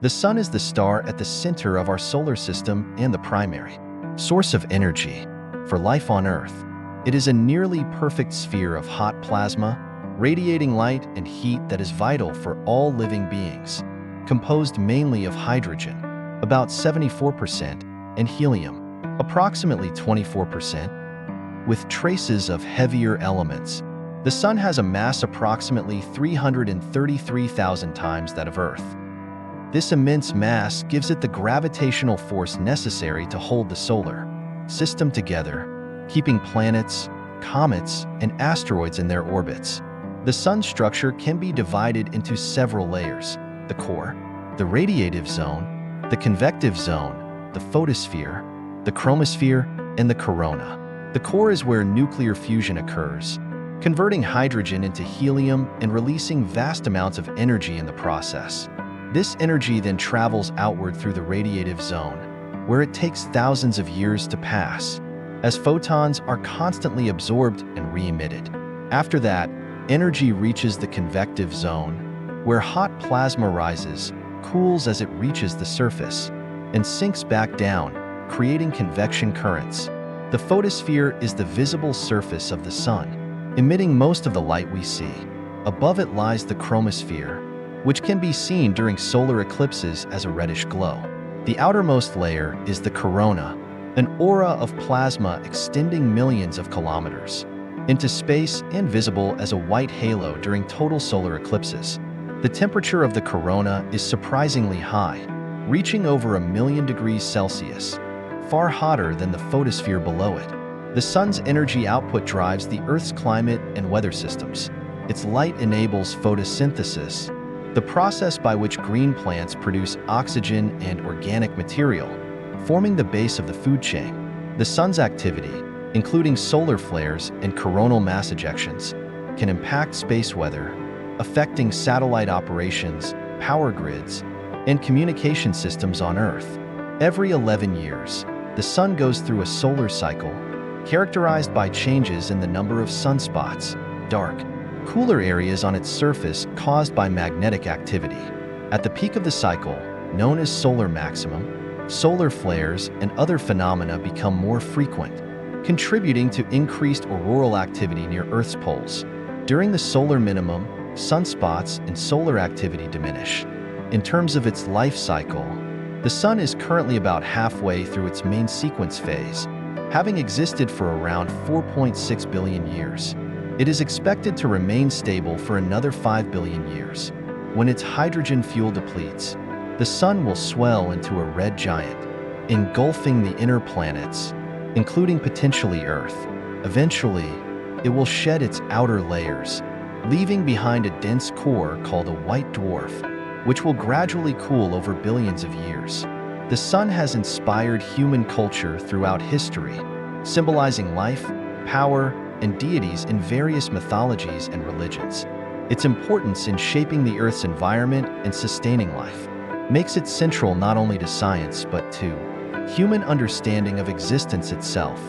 The Sun is the star at the center of our solar system and the primary source of energy for life on Earth. It is a nearly perfect sphere of hot plasma, radiating light and heat that is vital for all living beings, composed mainly of hydrogen, about 74%, and helium, approximately 24%, with traces of heavier elements. The Sun has a mass approximately 333,000 times that of Earth. This immense mass gives it the gravitational force necessary to hold the solar system together, keeping planets, comets, and asteroids in their orbits. The Sun's structure can be divided into several layers: the core, the radiative zone, the convective zone, the photosphere, the chromosphere, and the corona. The core is where nuclear fusion occurs, converting hydrogen into helium and releasing vast amounts of energy in the process. This energy then travels outward through the radiative zone, where it takes thousands of years to pass, as photons are constantly absorbed and re-emitted. After that, energy reaches the convective zone, where hot plasma rises, cools as it reaches the surface, and sinks back down, creating convection currents. The photosphere is the visible surface of the Sun, emitting most of the light we see. Above it lies the chromosphere, which can be seen during solar eclipses as a reddish glow. The outermost layer is the corona, an aura of plasma extending millions of kilometers into space and visible as a white halo during total solar eclipses. The temperature of the corona is surprisingly high, reaching over 1,000,000 degrees Celsius, far hotter than the photosphere below it. The Sun's energy output drives the Earth's climate and weather systems. Its light enables photosynthesis, the process by which green plants produce oxygen and organic material, forming the base of the food chain. The Sun's activity, including solar flares and coronal mass ejections, can impact space weather, affecting satellite operations, power grids, and communication systems on Earth. Every 11 years, the Sun goes through a solar cycle characterized by changes in the number of sunspots, dark, cooler areas on its surface caused by magnetic activity. At the peak of the cycle, known as solar maximum, solar flares and other phenomena become more frequent, contributing to increased auroral activity near Earth's poles. During the solar minimum, sunspots and solar activity diminish. In terms of its life cycle, the Sun is currently about halfway through its main sequence phase, having existed for around 4.6 billion years. It is expected to remain stable for another 5 billion years. When its hydrogen fuel depletes, the Sun will swell into a red giant, engulfing the inner planets, including potentially Earth. Eventually, it will shed its outer layers, leaving behind a dense core called a white dwarf, which will gradually cool over billions of years. The Sun has inspired human culture throughout history, symbolizing life, power, and deities in various mythologies and religions. Its importance in shaping the Earth's environment and sustaining life makes it central not only to science but to human understanding of existence itself.